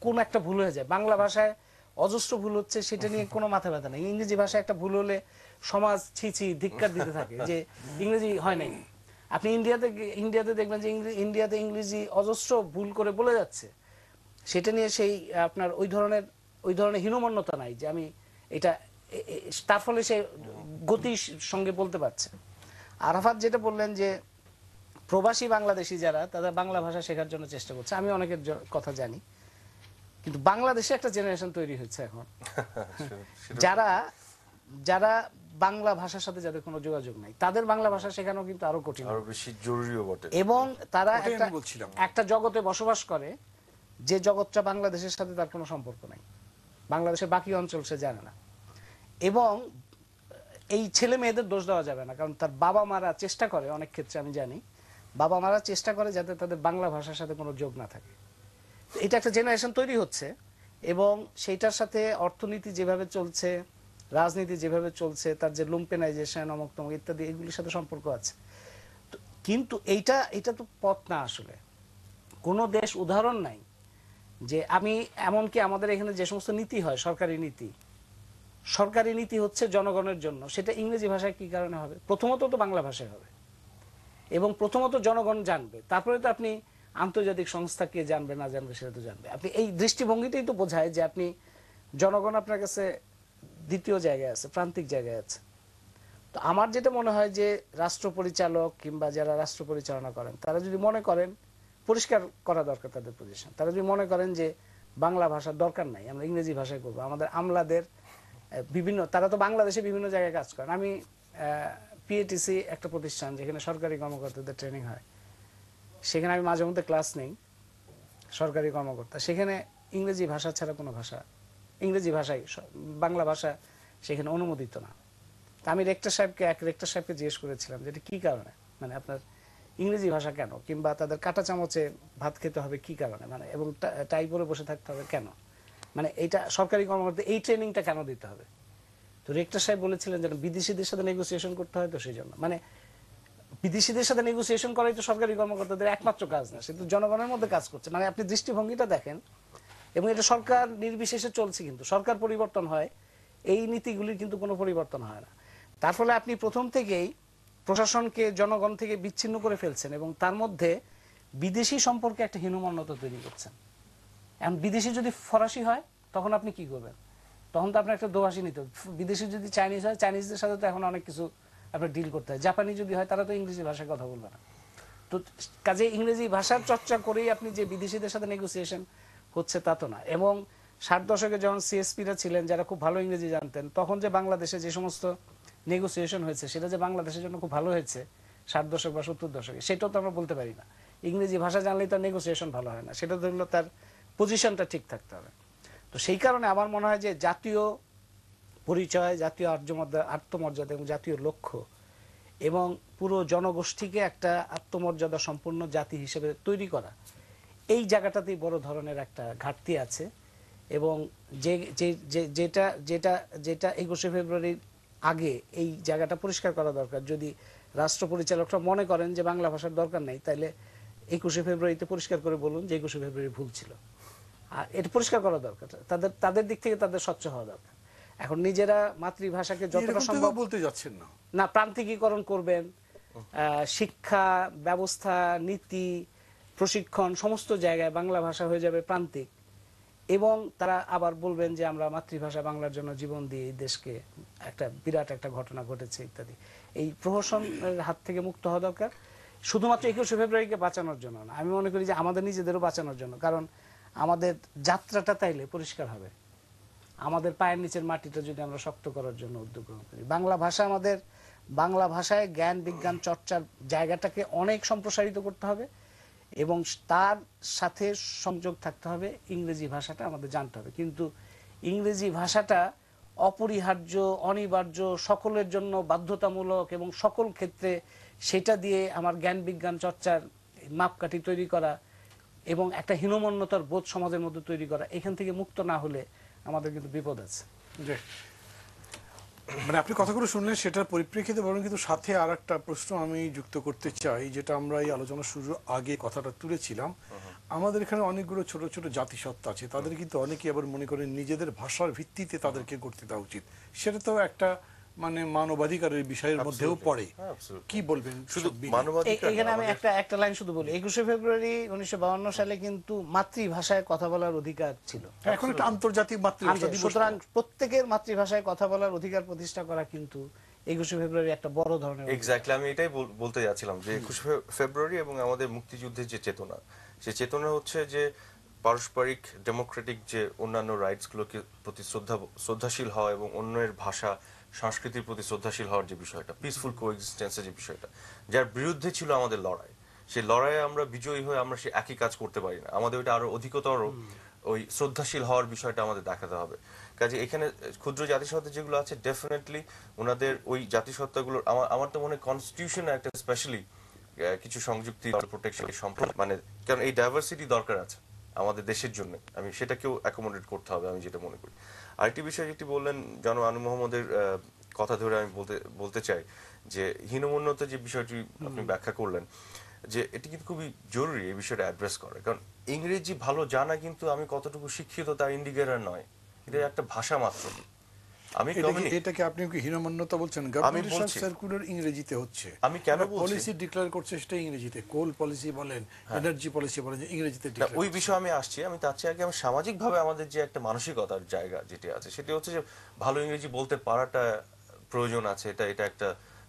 কোন একটা ভুল হয়ে যায়। বাংলা ভাষায় অজস্র ভুল হচ্ছে, সেটা নিয়ে কোনো মাথা ব্যথা নেই। ইংরেজি ভাষায় একটা ভুল হলে সমাজ ছিছি ধিক্কার দিতে থাকে যে ইংরেজি হয় নাই। আপনি ইন্ডিয়াতে দেখবেন যে ইন্ডিয়াতে ইংরেজি অজস্র ভুল করে বলে যাচ্ছে, সেটা নিয়ে সেই আপনার ওই ধরনের হীনমন্যতা নাই যে আমি এটা, তার ফলে সে গতির সঙ্গে বলতে পারছে। আরাফাত যেটা বললেন যে প্রবাসী বাংলাদেশি যারা, তারা বাংলা ভাষা শেখার জন্য চেষ্টা করছে, আমি অনেকের কথা জানি, কিন্তু বাংলাদেশে একটা জেনারেশন তৈরি হচ্ছে এখন যারা বাংলা ভাষার সাথে যাদের কোনো যোগাযোগ নাই, তাদের বাংলা ভাষা শেখানো কিন্তু আরো কঠিন, আরো বেশি জরুরিও বটে। এবং তারা বলছিলাম একটা জগতে বসবাস করে যে জগৎটা বাংলাদেশের সাথে তার কোনো সম্পর্ক নাই, বাংলাদেশের বাকি অঞ্চল সে জানে না। এবং এই ছেলে মেয়েদের দোষ দেওয়া যাবে না, কারণ তার বাবা মারা চেষ্টা করে, অনেক ক্ষেত্রে আমি জানি বাবা মারা চেষ্টা করে যাতে তাদের বাংলা ভাষার সাথে কোনো যোগ না থাকে। এটা একটা জেনারেশন তৈরি হচ্ছে, এবং সেইটার সাথে অর্থনীতি যেভাবে চলছে, রাজনীতি যেভাবে চলছে, তার যে লুম্পেনাইজেশন অমুক তমুক ইত্যাদি, এগুলির সাথে সম্পর্ক আছে। কিন্তু এটা তো পথ না। আসলে কোনো দেশ উদাহরণ নাই যে আমি, এমনকি আমাদের এখানে যে সমস্ত নীতি হয়, সরকারি নীতি হচ্ছে জনগণের জন্য, সেটা ইংরেজি ভাষায় কি কারণে হবে? প্রথমত তো বাংলা ভাষায় হবে, এবং প্রথমত জনগণ জানবে, তারপরে তো আপনি আন্তর্জাতিক সংস্থা কে জানবে না জানবে সেটা তো জানবে। আপনি এই দৃষ্টিভঙ্গিটাই তো বোঝায় যে আপনি, জনগণ আপনার কাছে দ্বিতীয় জায়গায় আছে, প্রান্তিক জায়গায় আছে। তো আমার যেটা মনে হয় যে রাষ্ট্র পরিচালক কিংবা যারা রাষ্ট্র পরিচালনা করেন, তারা যদি মনে করেন, পরিষ্কার করা দরকার তাদের পজিশন, তারা যদি মনে করেন যে বাংলা ভাষার দরকার নাই, আমরা ইংরেজি ভাষায় করবো, আমাদের আমলাদের বিভিন্ন, তারা তো বাংলাদেশে বিভিন্ন জায়গায় কাজ করেন। আমি পিএটিসি একটা প্রতিষ্ঠান যেখানে সরকারি কর্মকর্তাদের ট্রেনিং হয়, সেখানে আমি মাঝে মধ্যে ক্লাস নেই, সরকারি কর্মকর্তা, সেখানে ইংরেজি ভাষা ছাড়া কোনো ভাষা, ইংরেজি ভাষায়, বাংলা ভাষা সেখানে অনুমোদিত না। তা আমি রেক্টর সাহেবকে জিজ্ঞেস করেছিলাম যে এটা কি কারণে, মানে আপনার ইংরেজি ভাষা কেন, কিংবা তাদের কাঁটা চামচে ভাত খেতে হবে কি কারণে, মানে এবং টাই পরে বসে থাকতে হবে কেন, মানে এইটা সরকারি কর্মকর্তা এই ট্রেনিংটা কেন দিতে হবে? তো রেক্টর সাহেব বলেছিলেন যেন বিদেশিদের সাথে নেগোসিয়েশন করতে হয়, তো সেই জন্য, মানে বিদেশিদের সাথে নেগোসিয়েশন করাই তো সরকারি কর্মকর্তাদের একমাত্র কাজ না, সে তো জনগণের মধ্যে কাজ করছে। মানে আপনি দৃষ্টিভঙ্গিটা দেখেন, এবং এটা সরকার নির্বিশেষে চলছে, কিন্তু সরকার পরিবর্তন হয়, এই নীতিগুলির কিন্তু কোনো পরিবর্তন হয় না। তার ফলে আপনি প্রথম থেকেই প্রশাসনকে জনগণ থেকে বিচ্ছিন্ন করে ফেলছেন, এবং তার মধ্যে বিদেশি সম্পর্কে একটা হীনমন্যতা তৈরি করছেন। এখন বিদেশি যদি ফরাসি হয় তখন আপনি কি করবেন? তখন তো আপনার একটা দোভাষী নিতে হবে। বিদেশি যদি চাইনিজ হয়, চাইনিজদের সাথে তো এখন অনেক কিছু আপনার ডিল করতে হয়। জাপানি যদি হয়, তারা তো ইংরেজি ভাষায় কথা বলবে না। তো কাজে ইংরেজি ভাষার চর্চা করেই আপনি যে বিদেশিদের সাথে নেগোসিয়েশন হচ্ছে তা তো না। এবং 60 দশকে যখন সিএসপিরা ছিলেন, যারা খুব ভালো ইংরেজি জানতেন, তখন যে বাংলাদেশে যে সমস্ত নেগোসিয়েশন হয়েছে, সেটা যে বাংলাদেশের জন্য খুব ভালো হয়েছে 60 দশক বা 70 দশকে, সেটাও তো আমরা বলতে পারি না। ইংরেজি ভাষা জানলেই তার নেগোসিয়েশন ভালো হয় না, সেটা ধরল তার পজিশনটা ঠিক থাকতে হবে। তো সেই কারণে আমার মনে হয় যে জাতীয় পরিচয়, জাতীয় আত্মমর্যাদা এবং জাতীয় লক্ষ্য, এবং পুরো জনগোষ্ঠীকে একটা আত্মমর্যাদা সম্পন্ন জাতি হিসেবে তৈরি করা, এই জায়গাটাতেই বড় ধরনের একটা ঘাটতি আছে। এবং যেটা 21শে ফেব্রুয়ারির আগে এই জায়গাটা পরিষ্কার করা দরকার। যদি রাষ্ট্র পরিচালকরা মনে করেন যে বাংলা ভাষার দরকার নেই, তাহলে 21শে ফেব্রুয়ারিতে পরিষ্কার করে বলুন যে 21শে ফেব্রুয়ারি ভুল ছিল। আর এটা পরিষ্কার করা দরকার, তাদের দিক থেকে তাদের স্বচ্ছ হওয়া দরকার। এখন নিজেরা মাতৃভাষাকে যতটা এরকম তো সম্ভব কেউ বলতে যাচ্ছেন না। না প্রান্তিকীকরণ করবেন, শিক্ষা ব্যবস্থা, নীতি, প্রশিক্ষণ সমস্ত জায়গায় বাংলা ভাষা হয়ে যাবে প্রান্তিক, এবং তারা আবার বলবেন যে আমরা মাতৃভাষা বাংলার জন্য জীবন দিয়ে এই দেশকে একটা বিরাট একটা ঘটনা ঘটেছে ইত্যাদি। এই প্রহসনের হাত থেকে মুক্ত হওয়া দরকার, শুধুমাত্র 21শে ফেব্রুয়ারিকে বাঁচানোর জন্য না, আমি মনে করি যে আমাদের নিজেদেরও বাঁচানোর জন্য। কারণ আমাদের যাত্রাটা তাইলে পরিষ্কার হবে আমাদের পায়ের নিচের মাটিটা যদি আমরা শক্ত করার জন্য উদ্যোগ গ্রহণ করি। বাংলা ভাষা আমাদের, বাংলা ভাষায় জ্ঞান বিজ্ঞান চর্চার জায়গাটাকে অনেক সম্প্রসারিত করতে হবে, এবং তার সাথে সংযোগ থাকতে হবে ইংরেজি ভাষাটা আমাদের জানতে হবে। কিন্তু ইংরেজি ভাষাটা অপরিহার্য, অনিবার্য, সকলের জন্য বাধ্যতামূলক, এবং সকল ক্ষেত্রে সেটা দিয়ে আমার জ্ঞান বিজ্ঞান চর্চার মাপকাঠি তৈরি করা এবং একটা হীনমন্যতার বোধ সমাজের মধ্যে তৈরি করা, এখান থেকে মুক্ত না হলে আমাদের কিন্তু বিপদ আছে। মানে আপনি কথাগুলো শুনলেন, সেটার পরিপ্রেক্ষিতে বরং কিন্তু সাথে আর একটা প্রশ্ন আমি যুক্ত করতে চাই, যেটা আমরা এই আলোচনা শুরুর আগে কথাটা তুলেছিলাম। আমাদের এখানে অনেকগুলো ছোট ছোট জাতিসত্তা আছে, তাদের কিন্তু অনেকেই আবার মনে করেন নিজেদের ভাষার ভিত্তিতে তাদেরকে করতে দেওয়া উচিত। সেটা তো একটা মানে মানবাধিকারের বিষয়ের মধ্যেও পড়ে। কি বলবেন? শুধু এখানে আমি একটা লাইন শুধু বলি, 21শে ফেব্রুয়ারি 1952 সালে কিন্তু মাতৃভাষায় কথা বলার অধিকার ছিল। এখন একটা আন্তর্জাতিক মাতৃভাষা দিবস, সুতরাং প্রত্যেকের মাতৃভাষায় কথা বলার অধিকার প্রতিষ্ঠা করা কিন্তু 21শে ফেব্রুয়ারি একটা বড় ধরনের। এক্স্যাক্টলি, আমি এটাই বলতে যাচ্ছিলাম যে 21শে ফেব্রুয়ারি এবং আমাদের মুক্তিযুদ্ধের যে চেতনা, সেই চেতনা হচ্ছে যে পারস্পরিক ডেমোক্রেটিক যে অন্যান্য রাইটস গুলোকে প্রতি শ্রদ্ধাশীল হওয়া এবং অন্যের ভাষা সংস্কৃতির প্রতি শ্রদ্ধাশীল হওয়ার যে বিষয়টা, পিসফুল কোএক্সিস্টেন্সের যে বিষয়টা, যার বিরুদ্ধে ছিল আমাদের লড়াই, সেই লড়াইয়ে আমরা বিজয়ী হয়ে আমরা সেই একই কাজ করতে পারি না। আমাদের ওইটা আরো অধিকতর ওই শ্রদ্ধাশীল হওয়ার বিষয়টা আমাদের দেখাতে হবে। কাজে এখানে ক্ষুদ্র জাতিসত্তা যেগুলো আছে, ডেফিনেটলি ওনাদের ওই জাতিসত্তাগুলোর আমার তো মনে হয় কনস্টিটিউশনে একটা স্পেশালি কিছু সংযুক্তি প্রোটেকশন সম্পর্ক, মানে কারণ এই ডাইভার্সিটি দরকার আছে আমাদের দেশের জন্য, আমি সেটাকেও অ্যাকোমোডেট করতে হবে, আমি যেটা মনে করি। আরেকটি বিষয় যেটি বললেন জনাব আনু মোহাম্মদের কথা ধরে আমি বলতে চাই যে হীনমন্যতা যে বিষয়টি আপনি ব্যাখ্যা করলেন, যে এটি কিন্তু খুবই জরুরি এই বিষয়টা অ্যাড্রেস করে। কারণ ইংরেজি ভালো জানা কিন্তু আমি কতটুকু শিক্ষিত তার ইন্ডিকেটর নয়, এটা একটা ভাষা মাত্র। আমি এটাকে আপনি কি হীনমন্যতা বলছেন? গভর্নমেন্ট সার্কুলার ইংরেজিতে হচ্ছে, আমি কেন বলছি পলিসি ডিক্লেয়ার করছে সেটা ইংরেজিতে, কোল পলিসি বলেন, এনার্জি পলিসি বলেন, ইংরেজিতে ডিক্লেয়ার। ওই বিষয়ে আমি আসছি। আমি তার চেয়ে আগে আমি সামাজিকভাবে আমাদের যে একটা মানসিকতার জায়গা যেটি আছে, সেটি হচ্ছে যে ভালো ইংরেজি বলতে পারাটা প্রয়োজন আছে। এটা একটা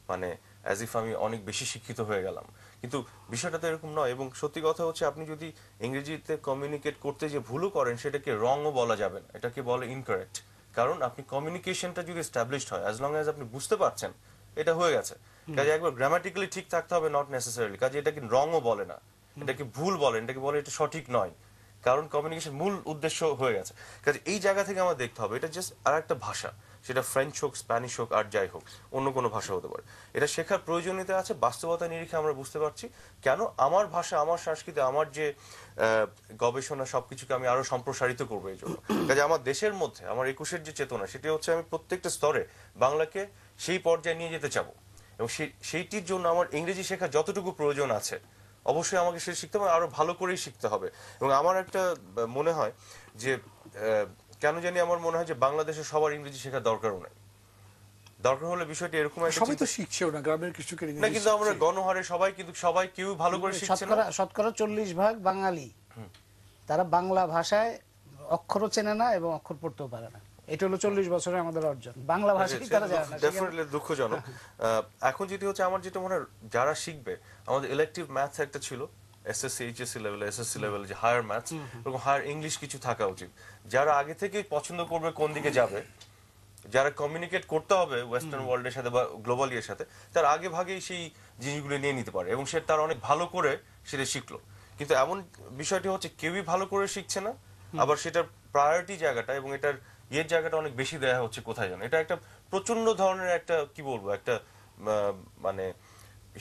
মানে অ্যাজ ইফ আমি অনেক বেশি শিক্ষিত হয়ে গেলাম, কিন্তু বিষয়টা তো এরকম নয়। এবং সত্যি কথা হচ্ছে আপনি যদি ইংরেজিতে কমিউনিকেট করতে যে ভুলও করেন, সেটাকে রংও বলা যাবে না, এটাকে বলে ইনকারেক্ট। কারণ আপনি কমিউনিকেশনটা যদি এস্টাবলিশড হয়, অ্যাজ লং অ্যাজ আপনি বুঝতে পারছেন, এটা হয়ে গেছে। কাজে একবার গ্রামাটিক্যালি ঠিক থাকতে হবে, নট নেসেসারিলি। কাজে এটাকে রংও বলে না, এটাকে ভুল বলেন, এটাকে বলে এটা সঠিক নয়, কারণ কমিউনিকেশন মূল উদ্দেশ্য হয়ে গেছে। কাজে এই জায়গা থেকে আমার দেখতে হবে এটা জাস্ট আর একটা ভাষা, সেটা ফ্রেঞ্চ হোক, স্প্যানিশ হোক, আর যাই হোক, অন্য কোনো ভাষা হতে পারে। এটা শেখার প্রয়োজনীয়তা আছে। বাস্তবতা নিরিখে আমরা বুঝতে পারছি কেন আমার ভাষা, আমার সংস্কৃতি, আমার যে গবেষণা সবকিছুকে আমি আরো সম্প্রসারিত করবো এই জন্য। কাজে আমার দেশের মধ্যে আমার 21-এর যে চেতনা, সেটি হচ্ছে আমি প্রত্যেকটা স্তরে বাংলাকে সেই পর্যায়ে নিয়ে যেতে চাবো, এবং সেইটির জন্য আমার ইংরেজি শেখা যতটুকু প্রয়োজন আছে অবশ্যই আমাকে সেটা শিখতে হবে, আরো ভালো করেই শিখতে হবে। এবং আমার একটা মনে হয় যে কেন জানি আমার মনে হয় যে বাংলাদেশে সবার ইংরেজি শেখার দরকারও নাই। দরকার হলে বিষয়টি এরকম একটা, সবাই তো শিখছেও না, গ্রামের কৃষকের না, কিন্তু আমরা গণহারে সবাই কিন্তু কেউ ভালো করে শিখছে না। শতকরা 40% বাঙালি, তারা বাংলা ভাষায় অক্ষরও চেনে না এবং অক্ষর পড়তেও পারে না। এটা হলো 40 বছরের আমাদের অর্জন, বাংলা ভাষাই তারা জানে না। ডেফিনেটলি দুঃখজনক। এখন যেটি হচ্ছে, আমার যেটা মনে হয় যারা শিখবে, আমাদের ইলেকটিভ ম্যাথ একটা ছিল এসএসসি এইচএসসি লেভেলে, এসএসসি লেভেলে, যে হায়ার ম্যাথস এবং হায়ার ইংলিশ কিছু থাকা উচিত। যারা আগে থেকে পছন্দ করবে কোন দিকে যাবে, যারা কমিউনিকেট করতে হবে ওয়েস্টার্ন ওয়ার্ল্ডের সাথে বা গ্লোবালি এর সাথে, তার আগে ভাগেই সেই জিনিসগুলো নিয়ে নিতে পারে এবং সে তার অনেক ভালো করে সেটা শিখলো। কিন্তু এমন বিষয়টি হচ্ছে কেউই ভালো করে শিখছে না, আবার সেটার প্রায়োরিটি জায়গাটা এবং এটার জায়গাটা অনেক বেশি দেয়া হচ্ছে কোথায় যেন। এটা একটা প্রচন্ড ধরনের একটা কি বলবো, একটা মানে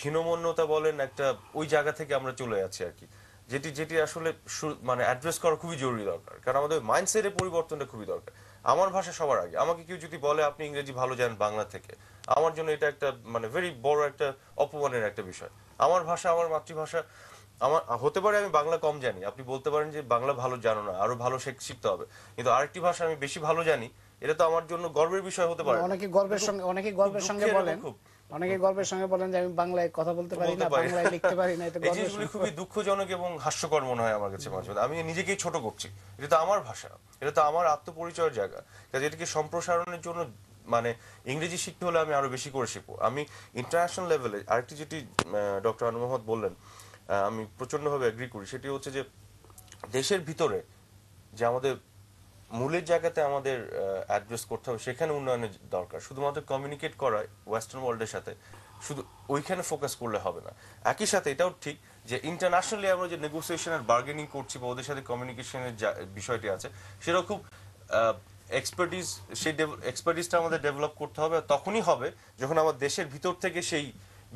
হীনমন্যতা বলেন, একটা ওই জায়গা থেকে আমরা চলে যাচ্ছি আর কি, যেটি আসলে মানে অ্যাড্রেস করা খুবই জরুরি দরকার। কারণ আমাদের মাইন্ডসেটের পরিবর্তনটা খুবই দরকার। আমার ভাষা সবার আগে। আমাকে কেউ যদি বলে আপনি ইংরেজি ভালো জানেন বাংলা থেকে, আমার জন্য এটা একটা মানে ভেরি বড় একটা অপমানের একটা বিষয়। আমার ভাষা, আমার মাতৃভাষা, আমার হতে পারে আমি বাংলা কম জানি, আপনি বলতে পারেন যে বাংলা ভালো জানো না, আরো ভালো শিখতে হবে, কিন্তু আরেকটি ভাষা আমি বেশি ভালো জানি, এটা তো আমার জন্য গর্বের বিষয় হতে পারে না। অনেকে গর্বের সঙ্গে দুঃখের বলেন, এবং খুব অনেকে গর্বের সঙ্গে বলেন যে আমি বাংলায় কথা বলতে পারি না, বাংলায় লিখতে পারি না, এটা এই গর্বের জিনিসগুলি সঙ্গে। খুবই দুঃখজনক এবং হাস্যকর মনে হয় আমার কাছে মাঝে মাঝে। আমি নিজেকেই ছোট করছি, এটা তো আমার ভাষা, এটা তো আমার আত্মপরিচয়ের জায়গা। কাজে এটাকে সম্প্রসারণের জন্য মানে ইংরেজি শিখতে হলে আমি আরো বেশি করে শিখবো। আমি ইন্টারন্যাশনাল লেভেলে আরেকটি যেটি ডক্টর আনু মোহাম্মদ বললেন, আমি প্রচন্ডভাবে এগ্রি করি, সেটি হচ্ছে যে দেশের ভিতরে যে আমাদের মূলের জায়গাতে আমাদের অ্যাড্রেস করতে হবে, সেখানে উন্নয়নের দরকার। শুধুমাত্র কমিউনিকেট করা ওয়েস্টার্ন ওয়ার্ল্ডের সাথে শুধু ওইখানে ফোকাস করলে হবে না। একই সাথে এটাও ঠিক যে ইন্টারন্যাশনালি আমরা যে নেগোসিয়েশন আর বার্গেনিং করছি বা ওদের সাথে কমিউনিকেশনের বিষয়টি আছে, সেটা খুব এক্সপার্টিস, সেই এক্সপার্টিসটা আমাদের ডেভেলপ করতে হবে। আর তখনই হবে যখন আমার দেশের ভিতর থেকে সেই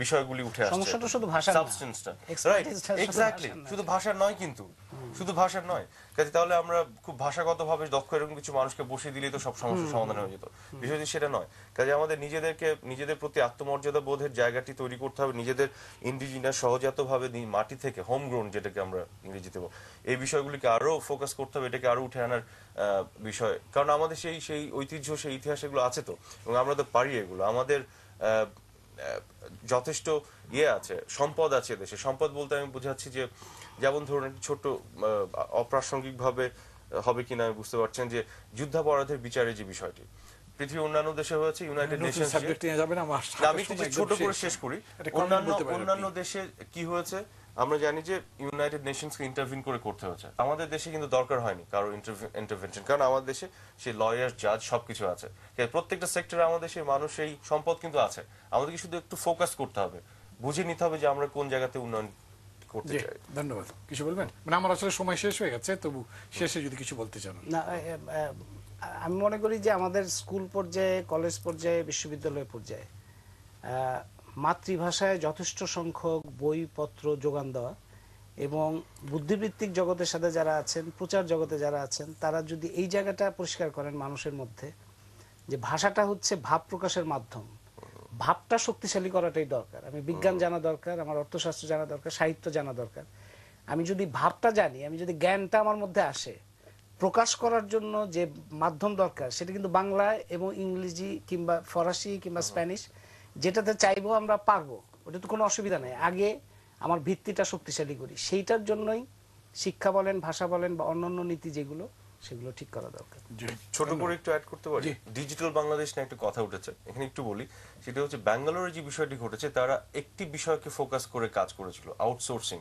বিষয়গুলি উঠে আসছে। সমস্যাটা শুধু ভাষা না, সাবস্টেন্সটা, রাইট, expertise-টা শুধু এক্স্যাক্টলি, ভাষার না। শুধু ভাষার নয়, কিন্তু শুধু ভাষার নয়। কাজে তাহলে আমরা খুব ভাষাগতভাবে দক্ষ এরকম কিছু মানুষকে বসিয়ে দিলেই তো সব সমস্যার সমাধান হয়ে যেত। বিষয়টি সেটা নয়। কাজে আমাদের নিজেদের প্রতি আত্মমর্যাদা বোধের জায়গাটি তৈরি করতে হবে, নিজেদের ইন্ডিজিনাস সহজাতভাবে মাটি থেকে, হোম গ্রোন যেটাকে আমরা ইংরেজিতে বলি, এই বিষয়গুলিকে আরো ফোকাস করতে হবে, এটাকে আরো উঠে আনার বিষয়। কারণ আমাদের সেই ঐতিহ্য, সেই ইতিহাস এগুলো আছে তো, এবং আমরা তো পারি এগুলো। আমাদের যথেষ্ট আছে, সম্পদ আছে দেশে। সম্পদ বলতে আমি বোঝাচ্ছি যে যেমন ধরুন একটি ছোট্ট অপ্রাসঙ্গিক ভাবে হবে কিনা আমি বুঝতে পারছেন যে যুদ্ধাপরাধের বিচারের যে বিষয়টি পৃথিবীর অন্যান্য দেশে হয়েছে, ইউনাইটেড নেশনস, আমি একটু ছোট করে শেষ করি। অন্যান্য দেশে কি হয়েছে আমরা জানি যে ইউনাইটেড নেশনসকে ইন্টারভিন করে করতে হয়েছে। আমাদের দেশে কিন্তু দরকার হয়নি কারো ইন্টারভেনশন, কারণ আমাদের দেশে সেই লয়ার, জাজ সবকিছু আছে। প্রত্যেকটা সেক্টরে আমাদের দেশের মানুষ, এই সম্পদ কিন্তু আছে। আমাদেরকে শুধু একটু ফোকাস করতে হবে, বুঝে নিতে হবে যে আমরা কোন জায়গাতে উন্নয়ন করতে চাই। ধন্যবাদ। কিছু বলবেন? মানে আমার আসলে সময় শেষ হয়ে গেছে, তবু শেষে যদি কিছু বলতে চান। না, আমি মনে করি যে আমাদের স্কুল পর্যায়ে, কলেজ পর্যায়ে, বিশ্ববিদ্যালয় পর্যায়ে মাতৃভাষায় যথেষ্ট সংখ্যক বইপত্র যোগান দেওয়া এবং বুদ্ধিবৃত্তিক জগতের সাথে যারা আছেন, প্রচার জগতে যারা আছেন, তারা যদি এই জায়গাটা পরিষ্কার করেন মানুষের মধ্যে যে ভাষাটা হচ্ছে ভাব প্রকাশের মাধ্যম, ভাবটা শক্তিশালী করাটাই দরকার। আমি বিজ্ঞান জানা দরকার, আমার অর্থশাস্ত্র জানা দরকার, সাহিত্য জানা দরকার। আমি যদি ভাবটা জানি, আমি যদি জ্ঞানটা আমার মধ্যে আসে, প্রকাশ করার জন্য যে মাধ্যম দরকার সেটা কিন্তু বাংলা এবং ইংরেজি কিংবা ফরাসি কিংবা স্প্যানিশ, যেটাতে চাইবো আমরা পারবো, ওটা তো কোনো অসুবিধা নেই। আগে আমার ভিত্তিটা শক্তিশালী করি, সেইটার জন্যই শিক্ষা বলেন, ভাষা বলেন বা অন্যান্য নীতি যেগুলো, সেগুলো ঠিক করা দরকার। ছোট করে একটু অ্যাড করতে পারি, ডিজিটাল বাংলাদেশ নিয়ে একটা কথা উঠেছে এখানে, একটু বলি। সেটা হচ্ছে ব্যাঙ্গালোরে যে বিষয়টি ঘটেছে, তারা একটি বিষয়কে ফোকাস করে কাজ করেছিল, আউটসোর্সিং।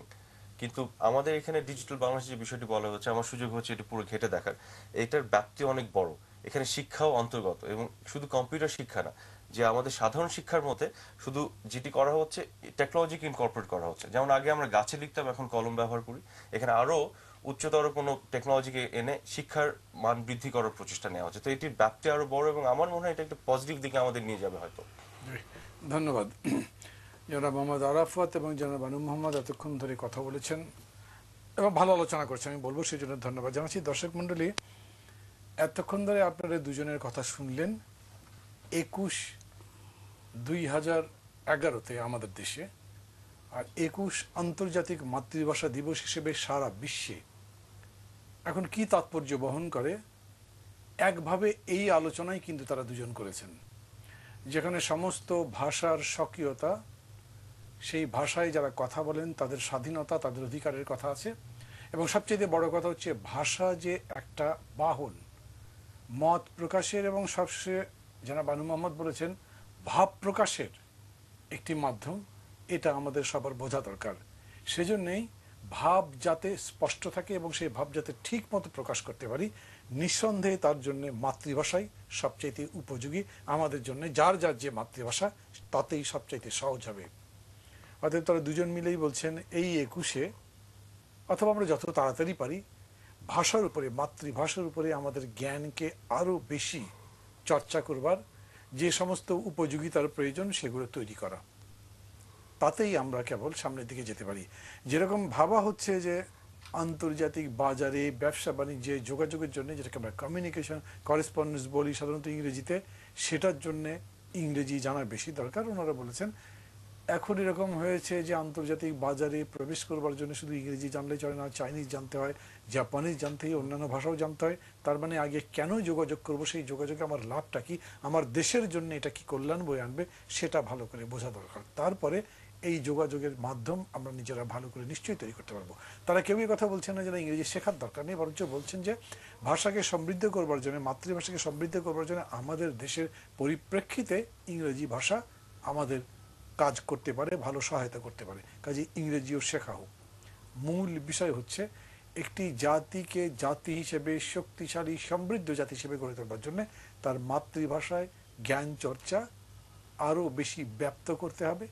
কিন্তু আমাদের এখানে ডিজিটাল বাংলাদেশ যে বিষয়টি বলা হচ্ছে, আমার সুযোগ হচ্ছে এটি পুরো ঘেটে দেখার। এটার ব্যাপ্তি অনেক বড়, এখানে শিক্ষাও অন্তর্গত, এবং শুধু কম্পিউটার শিক্ষা না, যে আমাদের সাধারণ শিক্ষার মধ্যে শুধু যেটি করা হচ্ছে টেকনোলজিকে ইনকর্পোরেট করা হচ্ছে। যেমন আগে আমরা গাছে লিখতাম, এখন কলম ব্যবহার করি। এখানে আরো উচ্চতর কোনো টেকনোলজিকে এনে শিক্ষার মান বৃদ্ধি করার প্রচেষ্টা নেওয়া হচ্ছে। তো এটির ব্যাপ্তি আরো বড়, এবং আমার মনে হয় এটা একটা পজিটিভ দিকে আমাদের নিয়ে যাবে হয়তো। ধন্যবাদ। জনাব মোহাম্মদ আরাফাত এবং জনাব আনু মোহাম্মদ এতক্ষণ ধরে কথা বলেছেন এবং ভালো আলোচনা করছেন, আমি বলবো সেই জন্য ধন্যবাদ জানাচ্ছি। দর্শক মন্ডলী, এতক্ষণ ধরে আপনারা দুজনের কথা শুনলেন 21/2011-তে আমাদের দেশে, আর 21 আন্তর্জাতিক মাতৃভাষা দিবস হিসেবে সারা বিশ্বে এখন কি তাৎপর্য বহন করে, একভাবে এই আলোচনায় কিন্তু তারা দুজন করেছেন, যেখানে সমস্ত ভাষার স্বকীয়তা, সেই ভাষায় যারা কথা বলেন তাদের স্বাধীনতা, তাদের অধিকারের কথা আছে, এবং সবচেয়ে বড় কথা হচ্ছে ভাষা যে একটা বাহন মত প্রকাশের, এবং সবশেষে জনাব আনু মোহাম্মদ বলেছেন ভাব প্রকাশের একটি মাধ্যম। এটা আমাদের সবার বোঝা দরকার। সেজন্যই ভাব যাতে স্পষ্ট থাকে এবং সেই ভাব যাতে ঠিক মতো প্রকাশ করতে পারি, নিঃসন্দেহে তার জন্য মাতৃভাষাই সবচাইতে উপযোগী আমাদের জন্য। যার যার যে মাতৃভাষা তাতেই সবচাইতে সহজ হবে। অতএব তারা দুজন মিলেই বলছেন এই 21-এ, অথবা আমরা যত তাড়াতাড়ি পারি, ভাষার উপরে, মাতৃভাষার উপরে আমাদের জ্ঞানকে আরো বেশি চর্চা করবার যে সমস্ত উপযোগিতার প্রয়োজন সেগুলো তৈরি করা, তাতেই আমরা কেবল সামনের দিকে যেতে পারি। যেরকম ভাবা হচ্ছে যে আন্তর্জাতিক বাজারে ব্যবসা বাণিজ্যে যোগাযোগের জন্য, যেটাকে আমরা কমিউনিকেশন, করেসপন্ডেন্স বলি সাধারণত ইংরেজিতে, সেটার জন্য ইংরেজি জানা বেশি দরকার। ওনারা বলেছেন এখন এরকম হয়েছে যে আন্তর্জাতিক বাজারে প্রবেশ করবার জন্য শুধু ইংরেজি জানলে চলে না, চাইনিজ জানতে হয়, জাপানিজ জানতে হয়, অন্যান্য ভাষাও জানতে হয়। তার মানে আগে কেন যোগাযোগ করব, সেই যোগাযোগে আমার লাভটা কি, আমার দেশের জন্য এটা কি কল্যাণ বয়ে আনবে, সেটা ভালো করে বোঝা দরকার। তারপরে এই যোগাযোগের মাধ্যম আমরা নিজেরা ভালো করে নিশ্চয়ই তৈরি করতে পারবো। তারা কেউই কথা বলছেন না যারা ইংরেজি শেখার দরকার নেই, বরঞ্চ বলছেন যে ভাষাকে সমৃদ্ধ করবার জন্য, মাতৃভাষাকে সমৃদ্ধ করবার জন্য আমাদের দেশের পরিপ্রেক্ষিতে ইংরেজি ভাষা আমাদের কাজ করতে পারে, ভালো সহায়তা করতে পারে। কাজে ইংরেজিও শেখা হোক। মূল বিষয় হচ্ছে একটি জাতিকে জাতি হিসেবে শক্তিশালী সমৃদ্ধ জাতি হিসেবে গড়ে তোলবার জন্য তার মাতৃভাষায় জ্ঞান চর্চা আরো বেশি ব্যাপ্ত করতে হবে,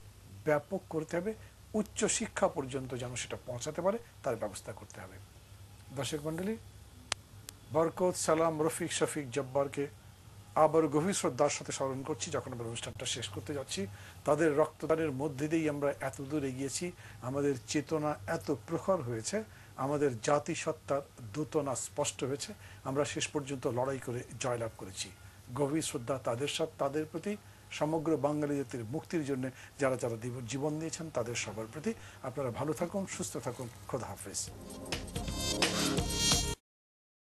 ব্যাপক করতে হবে, উচ্চ শিক্ষা পর্যন্ত যেন সেটা পৌঁছাতে পারে তার ব্যবস্থা করতে হবে। দর্শক মন্ডলী, বরকত, সালাম, রফিক, শফিক, জব্বারকে আবার গভীর শ্রদ্ধার সাথে স্মরণ করছি যখন আমরা অনুষ্ঠানটা শেষ করতে যাচ্ছি। তাদের রক্তদানের মধ্যে দিয়েই আমরা এত দূর এগিয়েছি, আমাদের চেতনা এত প্রখর হয়েছে, আমাদের জাতিসত্তার দূতনা স্পষ্ট হয়েছে, আমরা শেষ পর্যন্ত লড়াই করে জয়লাভ করেছি। গভীর শ্রদ্ধা তাদের সাথে, তাদের প্রতি, সমগ্র বাঙালি জাতির মুক্তির জন্য যারা যারা জীবন দিয়েছেন তাদের সবার প্রতি। আপনারা ভালো থাকুন, সুস্থ থাকুন, খোদা হাফেজ।